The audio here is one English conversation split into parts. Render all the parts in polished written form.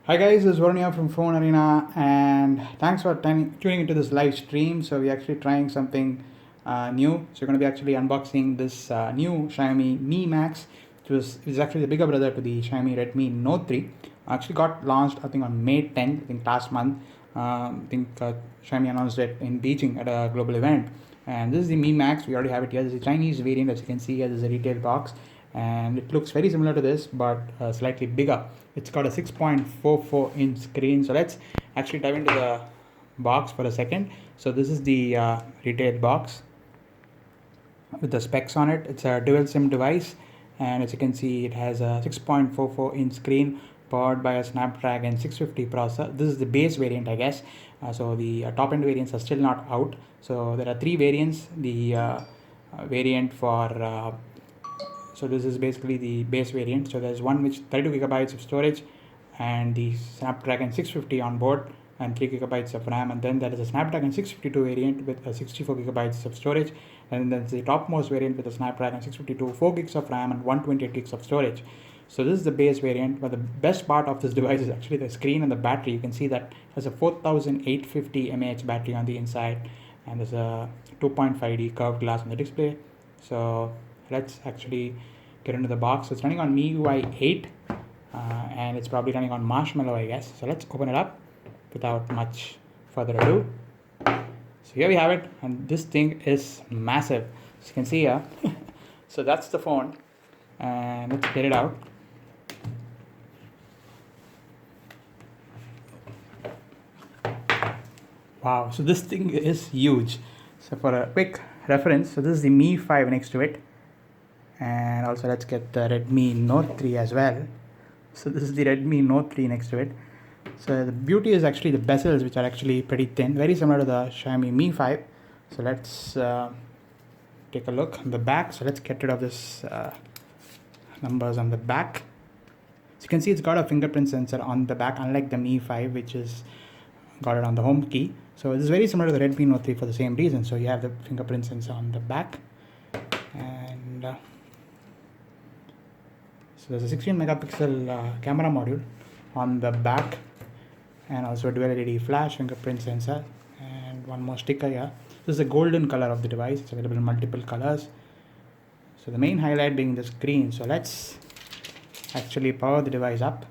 Hi guys, this is Varun here from FoneArena, and thanks for tuning into this live stream. So we're actually trying something new. So we're going to be actually unboxing this new Xiaomi Mi Max, which is actually the bigger brother to the Xiaomi Redmi Note 3. Actually got launched, I think, on May 10th, I think last month. Xiaomi announced it in Beijing at a global event. And this is the Mi Max. We already have it here. This is the Chinese variant, as you can see here. This is a retail box, and it looks very similar to this, but slightly bigger. It's got a 6.44 inch screen. So let's actually dive into the box for a second. So this is the retail box with the specs on it. It's a dual SIM device, and as you can see, it has a 6.44 inch screen powered by a Snapdragon 650 processor. This is the base variant, I guess. So the top end variants are still not out. So there are three variants. The variant for so this is basically the base variant. So there's one which 32 gigabytes of storage and the Snapdragon 650 on board and 3 gigabytes of RAM, and then there is a Snapdragon 652 variant with 64 gigabytes of storage, and then the topmost variant with a Snapdragon 652 4 gigs of RAM and 128 gigs of storage. So this is the base variant, but the best part of this device is actually the screen and the battery. You can see that it has a 4850 mAh battery on the inside, and there's a 2.5D curved glass on the display. So let's actually get into the box. It's running on MIUI 8 and it's probably running on Marshmallow, I guess. So let's open it up without much further ado. So here we have it, and this thing is massive, as you can see here. So that's the phone, and let's get it out. Wow, so this thing is huge. So for a quick reference, so this is the Mi 5 next to it, and also let's get the Redmi Note 3 as well. So this is the Redmi Note 3 next to it. So the beauty is actually the bezels, which are actually pretty thin, very similar to the Xiaomi Mi 5. So let's take a look on the back. So let's get rid of this numbers on the back. So you can see it's got a fingerprint sensor on the back, unlike the Mi 5, which is got it on the home key. So this is very similar to the Redmi Note 3 for the same reason. So you have the fingerprint sensor on the back, and so there's a 16 megapixel camera module on the back, and also a dual LED flash, fingerprint sensor, and one more sticker here. This is the golden color of the device. It's available in multiple colors. So the main highlight being the screen. So let's actually power the device up,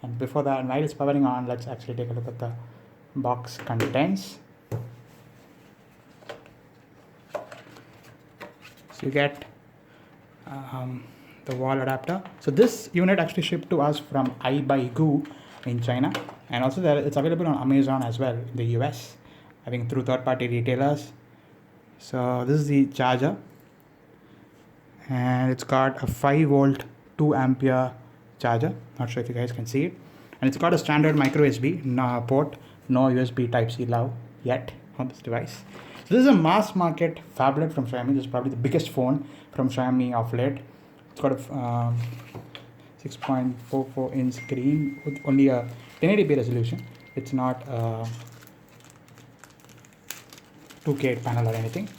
and before that, while it's powering on, let's actually take a look at the box contents. So you get the wall adapter. So this unit actually shipped to us from iBuyGoo in China, and also it's available on Amazon as well in the US, I think through third-party retailers. So this is the charger, and it's got a 5-volt 2 ampere charger. Not sure if you guys can see it, and it's got a standard micro USB port. No USB Type-C allowed yet on this device. So this is a mass market phablet from Xiaomi. This is probably the biggest phone from Xiaomi of late. It's got a 6.44 inch screen with only a 1080p resolution. It's not a 2K panel or anything.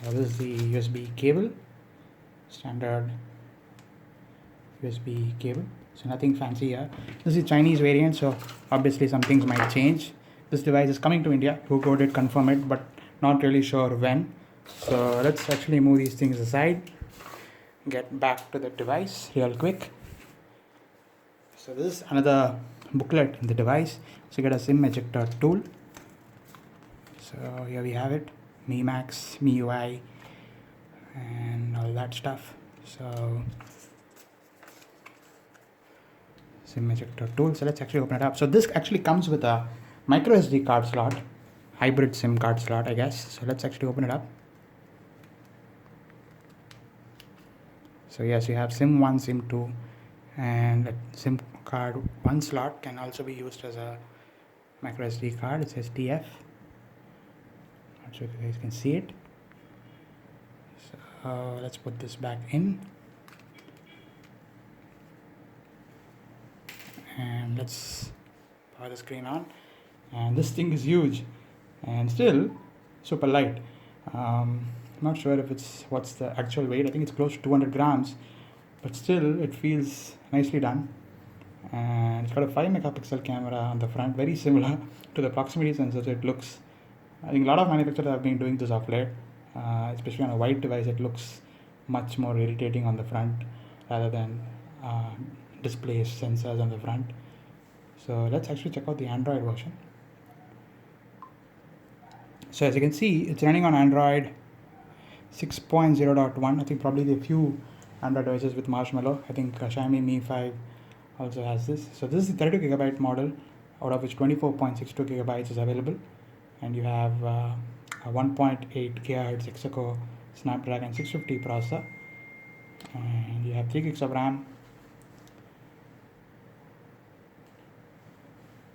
So this is the USB cable, standard USB cable. So nothing fancy here. This is the Chinese variant, so obviously some things might change. This device is coming to India. Who did confirm it, but not really sure when. So let's actually move these things aside, get back to the device real quick. So this is another booklet in the device. So you get a SIM ejector tool. So here we have it, Mi Max, MIUI, and all that stuff. So SIM ejector tool. So let's actually open it up. So this actually comes with a micro SD card slot, hybrid SIM card slot, I guess. So let's actually open it up. So yes, you have SIM 1, SIM 2, and SIM card 1 slot can also be used as a micro SD card. It says TF. Not sure if you guys can see it. So let's put this back in, and let's power the screen on. And this thing is huge and still super light. Not sure if what's the actual weight. I think it's close to 200 grams, but still it feels nicely done. and it's got a 5 megapixel camera on the front, very similar to the proximity sensor. So it looks, I think a lot of manufacturers have been doing this of late, especially on a white device. It looks much more irritating on the front rather than display sensors on the front. So let's actually check out the Android version. So as you can see, it's running on Android 6.0.1. I think probably the few Android devices with Marshmallow. I think Xiaomi Mi 5 also has this. So this is the 32GB model, out of which 24.62GB is available, and you have a 1.8 GHz Hexacore Snapdragon 650 processor, and you have 3 gigs of RAM.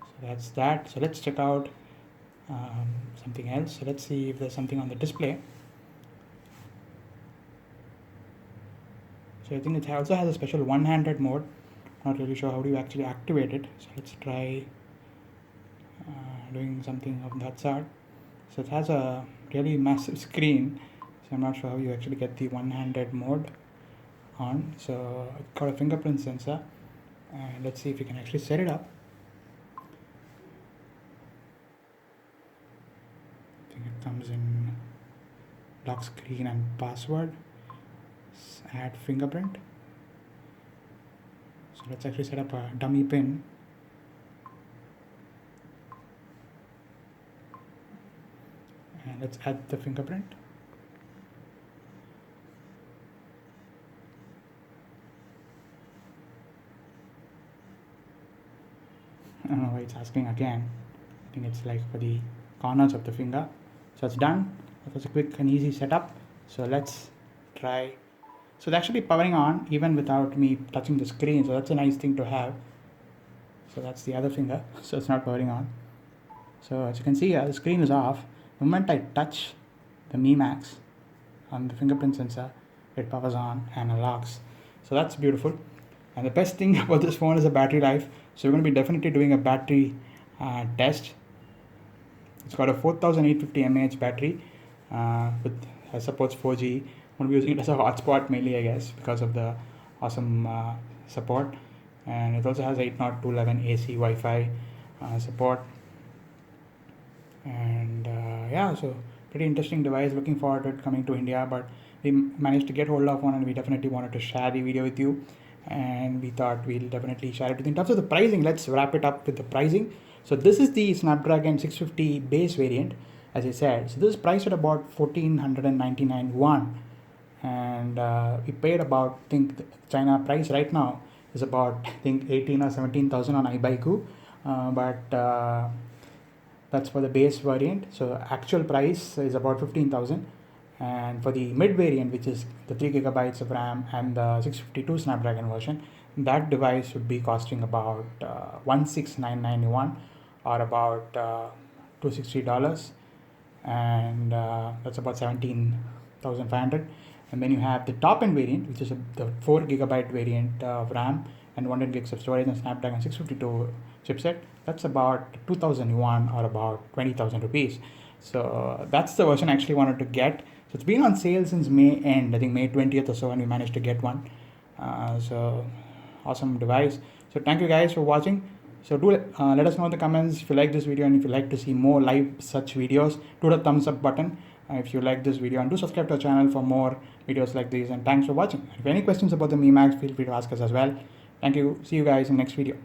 So that's that. So let's check out something else. So let's see if there's something on the display. So I think it also has a special one-handed mode. Not really sure how do you actually activate it. So let's try doing something of that sort. So it has a really massive screen. So I'm not sure how you actually get the one-handed mode on. So it's got a fingerprint sensor, and let's see if we can actually set it up. I think it comes in lock screen and password. Add fingerprint. So let's actually set up a dummy pin. And let's add the fingerprint. I don't know why it's asking again. I think it's like for the corners of the finger. So it's done. That was a quick and easy setup. So let's try. So it's actually powering on even without me touching the screen. So that's a nice thing to have. So that's the other finger. So it's not powering on. So as you can see, the screen is off. The moment I touch the Mi Max on the fingerprint sensor, it powers on and unlocks. So that's beautiful. And the best thing about this phone is the battery life. So we're going to be definitely doing a battery test. It's got a 4850 mAh battery with supports 4G. I'm going to be using it as a hotspot mainly, I guess, because of the awesome support. And it also has 802.11 AC Wi-Fi support. And yeah, so pretty interesting device. Looking forward to it coming to India, but we managed to get hold of one, and we definitely wanted to share the video with you, and we thought we'll definitely share it with you. In terms of the pricing, let's wrap it up with the pricing. So this is the Snapdragon 650 base variant, as I said. So this is priced at about 1499 won, and we paid about, I think the China price right now is about, I think 18 or 17,000 on iBuyku, but that's for the base variant. So actual price is about 15,000, and for the mid variant, which is the 3 gigabytes of RAM and the 652 Snapdragon version, that device would be costing about 16,991 or about $260, and that's about 17,500. And then you have the top end variant, which is the 4 gigabyte variant of RAM and 100 gigs of storage and Snapdragon 652 chipset. That's about 2,000 yuan or about 20,000 rupees. So that's the version I actually wanted to get. So it's been on sale since May end, I think May 20th or so, and we managed to get one. So awesome device. So thank you guys for watching. So do let us know in the comments if you like this video, and if you like to see more live such videos, do the thumbs up button if you like this video, and do subscribe to our channel for more videos like these. And thanks for watching. If you have any questions about the Mi Max, feel free to ask us as well. Thank you. See you guys in the next video.